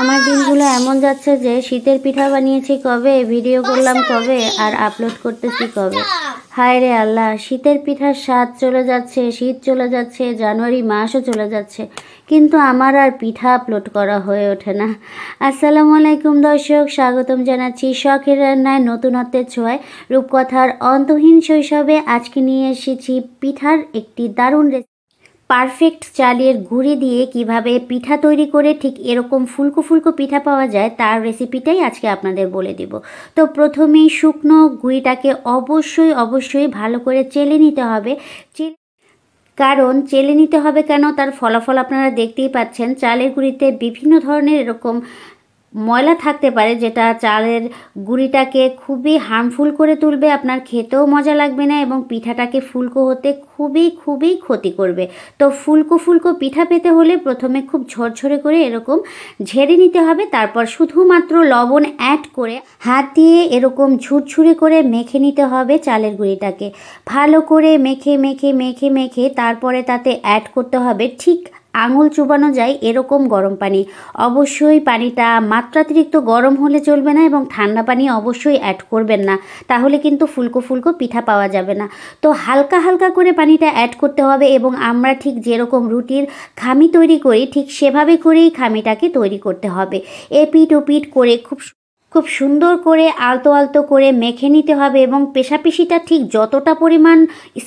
আমার দিনগুলো এমন যাচ্ছে যে শীতের পিঠা বানিয়েছি কবে, ভিডিও করলাম কবে, আর আপলোড করতেছি কবে। হায় রে আল্লাহ, শীতের পিঠার স্বাদ চলে যাচ্ছে, শীত চলে যাচ্ছে, জানুয়ারি মাসও চলে যাচ্ছে, কিন্তু আমার আর পিঠা আপলোড করা হয়ে ওঠে না। আসসালামু আলাইকুম দর্শক, স্বাগতম জানাচ্ছি শখের রান্নায় নতুনত্বের ছোঁয়ায় রূপকথার অন্তহীন শৈশবে। আজকে নিয়ে এসেছি পিঠার একটি দারুণ পারফেক্ট চালের গুঁড়ি দিয়ে কিভাবে পিঠা তৈরি করে ঠিক এরকম ফুলকো ফুলকো পিঠা পাওয়া যায় তার রেসিপিটাই আজকে আপনাদের বলে দিব। তো প্রথমেই শুকনো গুঁড়িটাকে অবশ্যই ভালো করে চেলে নিতে হবে। কারণ চেলে নিতে হবে কেন, তার ফলাফল আপনারা দেখতেই পাচ্ছেন। চালের গুঁড়িতে বিভিন্ন ধরনের এরকম ময়লা থাকতে পারে, যেটা চালের গুঁড়িটাকে খুবই হার্মফুল করে তুলবে, আপনার খেতেও মজা লাগবে না এবং পিঠাটাকে ফুলকো হতে খুবই ক্ষতি করবে। তো ফুলকো পিঠা পেতে হলে প্রথমে খুব ঝরঝরে করে এরকম ঝেড়ে নিতে হবে, তারপর শুধুমাত্র লবণ অ্যাড করে হাত দিয়ে এরকম ঝুরঝুরে করে মেখে নিতে হবে চালের গুঁড়িটাকে। ভালো করে মেখে তারপরে তাতে অ্যাড করতে হবে ঠিক আঙুল চুবানো যায় এরকম গরম পানি। অবশ্যই পানিটা মাত্রাতিরিক্ত গরম হলে চলবে না এবং ঠান্ডা পানি অবশ্যই অ্যাড করবেন না, তাহলে কিন্তু ফুলকো পিঠা পাওয়া যাবে না। তো হালকা করে পানিটা অ্যাড করতে হবে এবং আমরা ঠিক যেরকম রুটির খামি তৈরি করি ঠিক সেভাবে করেই খামিটাকে তৈরি করতে হবে। এপিট ওপিট করে খুব সুন্দর করে আলতো করে মেখে নিতে হবে এবং পেশাপিশিটা ঠিক যতটা পরিমাণ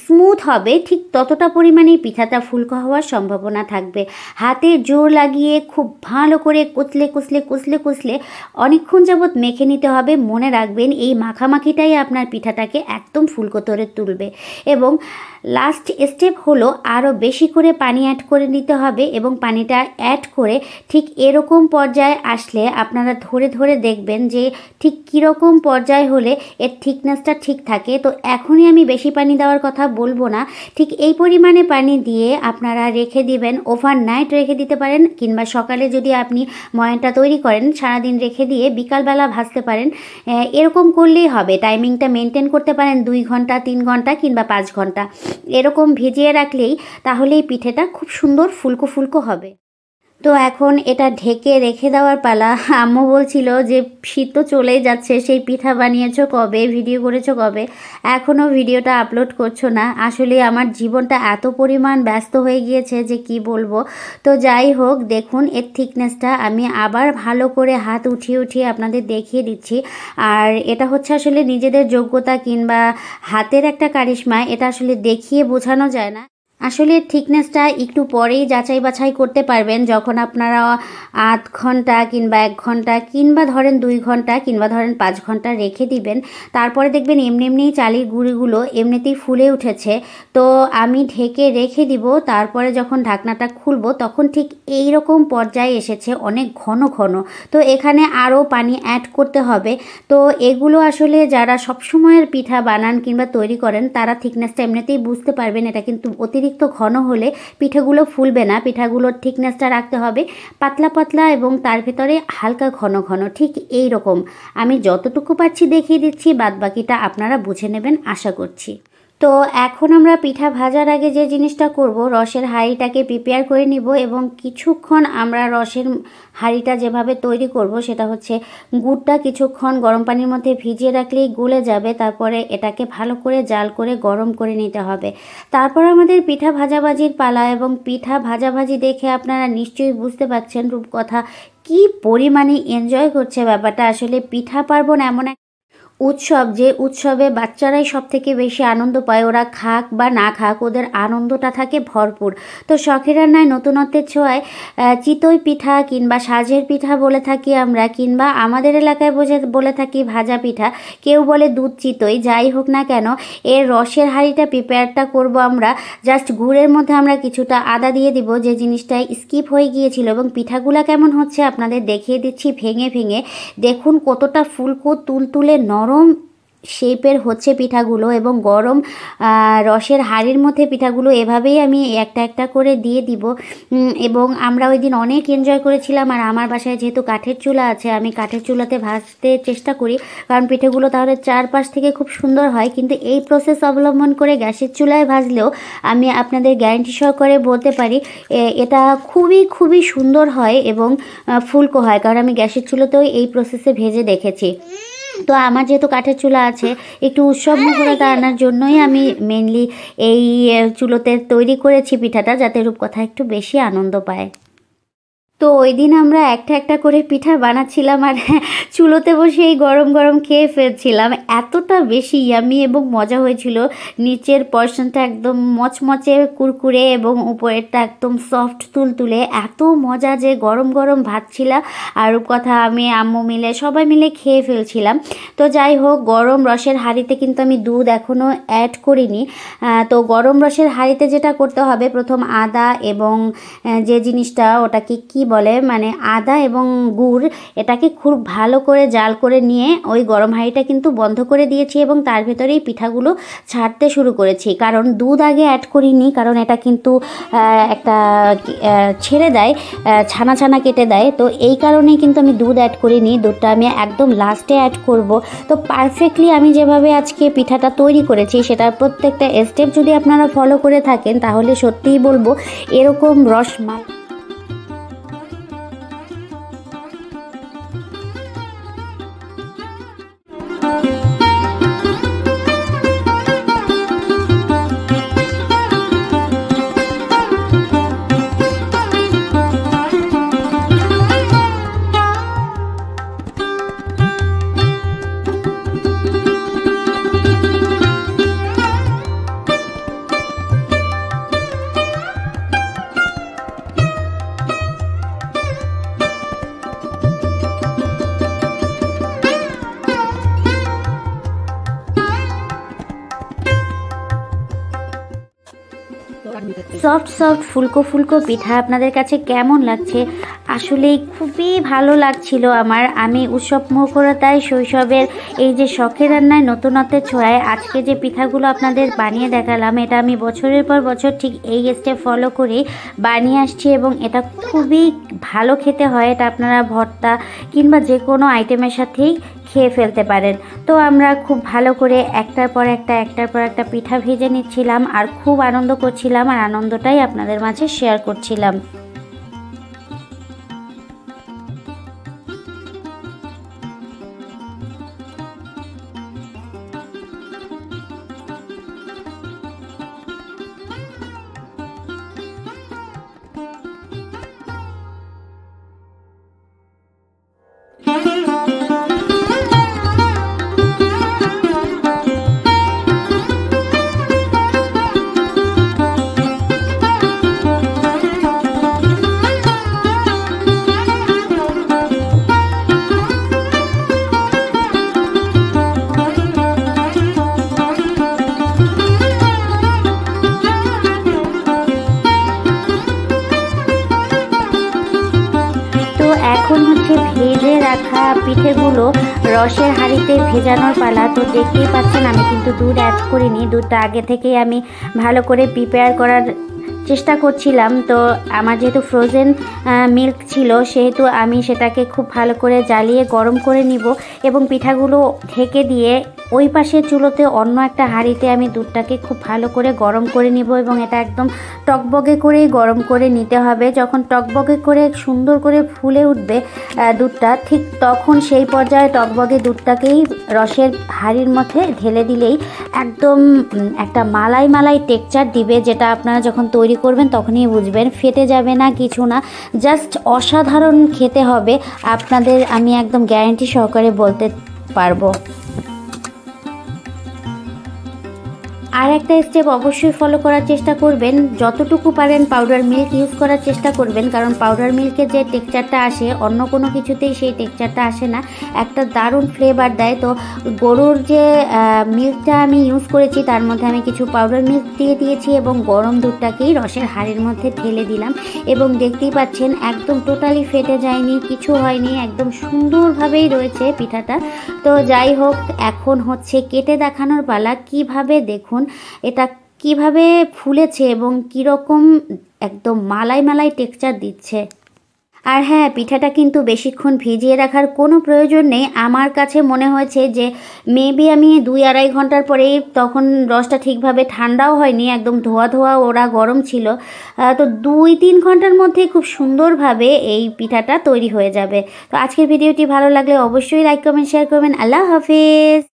স্মুথ হবে ঠিক ততটা পরিমাণেই পিঠাটা ফুলকো হওয়ার সম্ভাবনা থাকবে। হাতে জোর লাগিয়ে খুব ভালো করে কুচলে অনেকক্ষণ যাবৎ মেখে নিতে হবে। মনে রাখবেন এই মাখামাখিটাই আপনার পিঠাটাকে একদম ফুলকো করে তুলবে। এবং লাস্ট স্টেপ হলো আরও বেশি করে পানি অ্যাড করে নিতে হবে এবং পানিটা অ্যাড করে ঠিক এরকম পর্যায়ে আসলে আপনারা ধরে দেখবেন যে ঠিক কীরকম পর্যায় হলে এর থিকনেসটা ঠিক থাকে। তো এখনই আমি বেশি পানি দেওয়ার কথা বলবো না, ঠিক এই পরিমাণে পানি দিয়ে আপনারা রেখে দিবেন। ওভারনাইট রেখে দিতে পারেন, কিংবা সকালে যদি আপনি ময়ানটা তৈরি করেন সারাদিন রেখে দিয়ে বিকালবেলা ভাজতে পারেন। এরকম করলেই হবে। টাইমিংটা মেনটেন করতে পারেন 2 ঘন্টা, 3 ঘন্টা কিংবা 5 ঘন্টা এরকম ভিজিয়ে রাখলেই তাহলেই পিঠেটা খুব সুন্দর ফুলকো হবে। তো এখন এটা ঢেকে রেখে দেওয়ার পালা। আম্মু বলছিল যে শীত তো চলেই যাচ্ছে, সেই পিঠা বানিয়েছো কবে, ভিডিও করেছো কবে, এখনও ভিডিওটা আপলোড করছো না। আসলে আমার জীবনটা এত পরিমাণ ব্যস্ত হয়ে গিয়েছে যে কি বলবো। তো যাই হোক, দেখুন এর থিকনেসটা আমি আবার ভালো করে হাত উঠিয়ে আপনাদের দেখিয়ে দিচ্ছি। আর এটা হচ্ছে আসলে নিজেদের যোগ্যতা কিংবা হাতের একটা কারিশমা, এটা আসলে দেখিয়ে বোঝানো যায় না। আসলে থিকনেসটা একটু পরেই যাচাই বাছাই করতে পারবেন, যখন আপনারা আধ ঘন্টা কিংবা 1 ঘন্টা কিংবা ধরেন 2 ঘন্টা কিংবা ধরেন 5 ঘন্টা রেখে দিবেন। তারপরে দেখবেন এমনিই চালের গুঁড়িগুলো এমনিতেই ফুলে উঠেছে। তো আমি ঢেকে রেখে দিব, তারপরে যখন ঢাকনাটা খুলবো তখন ঠিক এই রকম পর্যায়ে এসেছে, অনেক ঘন। তো এখানে আরও পানি অ্যাড করতে হবে। তো এগুলো আসলে যারা সবসময়ের পিঠা বানান কিংবা তৈরি করেন তারা থিকনেসটা এমনিতেই বুঝতে পারবেন। এটা কিন্তু অতিরিক্ত ঘন হলে পিঠাগুলো ফুলবে না। পিঠাগুলোর থিকনেসটা রাখতে হবে পাতলা এবং তার ভেতরে হালকা ঘন। ঠিক এই রকম আমি যতটুকু পাচ্ছি দেখিয়ে দিচ্ছি, বাদবাকিটা আপনারা বুঝে নেবেন আশা করছি। তো এখন আমরা পিঠা ভাজার আগে যে জিনিসটা করব, রসের হাঁড়িটাকে প্রিপেয়ার করে নিব এবং কিছুক্ষণ আমরা রসের হাঁড়িটা যেভাবে তৈরি করব সেটা হচ্ছে গুড়টা কিছুক্ষণ গরম পানির মধ্যে ভিজিয়ে রাখলেই গলে যাবে। তারপরে এটাকে ভালো করে জাল করে গরম করে নিতে হবে। তারপর আমাদের পিঠা ভাজাভাজির পালা এবং পিঠা ভাজাভাজি দেখে আপনারা নিশ্চয়ই বুঝতে পারছেন রূপকথা কি পরিমাণে এনজয় করছে ব্যাপারটা। আসলে পিঠা পার্বণ এমন উৎসব, যে উৎসবে বাচ্চারাই সব থেকে বেশি আনন্দ পায়। ওরা খাক বা না খাক, ওদের আনন্দটা থাকে ভরপুর। তো শখের রান্নায় নতুনত্বের ছোঁয়ায় চিতই পিঠা কিংবা সাজের পিঠা বলে থাকি আমরা, কিংবা আমাদের এলাকায় বলে থাকি ভাজা পিঠা, কেউ বলে দুধ চিতই। যাই হোক না কেন, এর রসের হাঁড়িটা প্রিপেয়ারটা করব আমরা। জাস্ট গুড়ের মধ্যে আমরা কিছুটা আদা দিয়ে দিব, যে জিনিসটা স্কিপ হয়ে গিয়েছিল। এবং পিঠাগুলা কেমন হচ্ছে আপনাদের দেখিয়ে দিচ্ছি ভেঙে। দেখুন কতটা ফুলকো তুলতুলে নরম শেপের হচ্ছে পিঠাগুলো, এবং গরম রসের হাঁড়ির মধ্যে পিঠাগুলো এভাবেই আমি একটা একটা করে দিয়ে দিব। এবং আমরা ওই দিন অনেক এনজয় করেছিলাম। আর আমার বাসায় যেহেতু কাঠের চুলা আছে, আমি কাঠের চুলাতে ভাজতে চেষ্টা করি, কারণ পিঠেগুলো তাহলে চারপাশ থেকে খুব সুন্দর হয়। কিন্তু এই প্রসেস অবলম্বন করে গ্যাসের চুলায় ভাজলেও আমি আপনাদের গ্যারান্টি সহকারে বলতে পারি এটা খুবই খুবই সুন্দর হয় এবং ফুলকো হয়, কারণ আমি গ্যাসের চুলাতেও এই প্রসেসে ভেজে দেখেছি। তো আমার যেহেতু কাঠের চুলা আছে, একটু উৎসব মুখরতা আনার জন্যই আমি মেনলি এই চুলোতে তৈরি করেছি পিঠাটা, যাতে রূপকথা একটু বেশি আনন্দ পায়। তো ওই দিন আমরা একটা একটা করে পিঠা বানাচ্ছিলাম আর চুলোতে বসে এই গরম গরম খেয়ে ফেলছিলাম। এতটা বেশি ইয়ামি এবং মজা হয়েছিল। নিচের পর্শনটা একদম মচমচে কুরকুরে এবং উপরেরটা একদম সফট তুলতুলে। এত মজা যে গরম গরম ভাজছিলাম আর রূপকথা, আমি, আম্মু মিলে সবাই মিলে খেয়ে ফেলছিলাম। তো যাই হোক, গরম রসের হাঁড়িতে কিন্তু আমি দুধ এখনও অ্যাড করিনি। তো গরম রসের হাঁড়িতে যেটা করতে হবে, প্রথম আদা এবং যে জিনিসটা ওটাকে কি বলে, মানে আদা এবং গুড়, এটাকে খুব ভালো করে জাল করে নিয়ে ওই গরম হাঁড়িটা কিন্তু বন্ধ করে দিয়েছি এবং তার ভেতরেই পিঠাগুলো ছাড়তে শুরু করেছি। কারণ দুধ আগে অ্যাড করিনি, কারণ এটা কিন্তু একটা ছেড়ে দেয়, ছানা ছানা কেটে দেয়। তো এই কারণেই কিন্তু আমি দুধ অ্যাড করিনি, দুধটা আমি একদম লাস্টে অ্যাড করব। তো পারফেক্টলি আমি যেভাবে আজকে পিঠাটা তৈরি করেছি, সেটার প্রত্যেকটা স্টেপ যদি আপনারা ফলো করে থাকেন, তাহলে সত্যিই বলবো এরকম রসমালাই সফট সফট ফুলকো ফুলকো পিঠা আপনাদের কাছে কেমন লাগছে? আসলেই খুবই ভালো লাগছিল আমার। আমি উৎসব মুখরতায় শৈশবের এই যে শখের রান্নায় নতুনত্বের ছোঁয়ায় আজকে যে পিঠাগুলো আপনাদের বানিয়ে দেখালাম, এটা আমি বছরের পর বছর ঠিক এই স্টেপ ফলো করে বানিয়ে আসছি এবং এটা খুবই ভালো খেতে হয়। এটা আপনারা ভর্তা কিংবা যে কোনো আইটেমের সাথেই খেয়ে ফেলতে পারেন। তো আমরা খুব ভালো করে একটার পর একটা পিঠা ভেজে নিচ্ছিলাম আর খুব আনন্দ করছিলাম, আর আনন্দটাই আপনাদের মাঝে শেয়ার করছিলাম। এখন হচ্ছে ভেজে রাখা পিঠেগুলো রসের হাঁড়িতে ভেজানোর পালা। তো দেখতেই পাচ্ছেন আমি কিন্তু দুধ অ্যাড করিনি, দুধটা আগে থেকেই আমি ভালো করে প্রিপেয়ার করার চেষ্টা করছিলাম। তো আমার যেহেতু ফ্রোজেন মিল্ক ছিল, সেহেতু আমি সেটাকে খুব ভালো করে জ্বালিয়ে গরম করে নিব এবং পিঠাগুলো ঢেকে দিয়ে ওই পাশে চুলোতে অন্য একটা হাঁড়িতে আমি দুধটাকে খুব ভালো করে গরম করে নিব এবং এটা একদম টকবগে করেই গরম করে নিতে হবে। যখন টকবগে করে সুন্দর করে ফুলে উঠবে দুধটা, ঠিক তখন সেই পর্যায়ে টকবগে দুধটাকেই রসের হাঁড়ির মধ্যে ঢেলে দিলেই একদম একটা মালাই মালাই টেক্সচার দিবে, যেটা আপনারা যখন তৈরি করবেন তখনই বুঝবেন, ফেটে যাবে না, কিছু না, জাস্ট অসাধারণ খেতে হবে। আপনাদের আমি একদম গ্যারান্টি সহকারে বলতে পারবো। আর একটা স্টেপ অবশ্যই ফলো করার চেষ্টা করবেন, যতটুকু পারেন পাউডার মিল্ক ইউজ করার চেষ্টা করবেন, কারণ পাউডার মিল্কের যে টেক্সচারটা আসে অন্য কোনো কিছুতেই সেই টেক্সচারটা আসে না, একটা দারুণ ফ্লেভার দেয়। তো গরুর যে মিল্কটা আমি ইউজ করেছি তার মধ্যে আমি কিছু পাউডার মিল্ক দিয়ে দিয়েছি এবং গরম দুধটাকেই রসের হাঁড়ির মধ্যে ঢেলে দিলাম এবং দেখতেই পাচ্ছেন একদম টোটালি ফেটে যায়নি, কিছু হয়নি, একদম সুন্দরভাবেই রয়েছে পিঠাটা। তো যাই হোক, এখন হচ্ছে কেটে দেখানোর পালা। কিভাবে দেখুন এটা কিভাবে ফুলেছে এবং কীরকম একদম মালাই মালাই টেক্সচার দিচ্ছে। আর হ্যাঁ, পিঠাটা কিন্তু বেশিক্ষণ ভিজিয়ে রাখার কোনো প্রয়োজন নেই। আমার কাছে মনে হয়েছে যে মেবি আমি 2-2.5 ঘন্টার পরেই, তখন রসটা ঠিকভাবে ঠান্ডাও হয়নি, একদম ধোয়া ধোয়া ওরা গরম ছিল। তো 2-3 ঘন্টার মধ্যেই খুব সুন্দরভাবে এই পিঠাটা তৈরি হয়ে যাবে। তো আজকের ভিডিওটি ভালো লাগলে অবশ্যই লাইক কমেন্ট শেয়ার করবেন। আল্লাহ হাফেজ।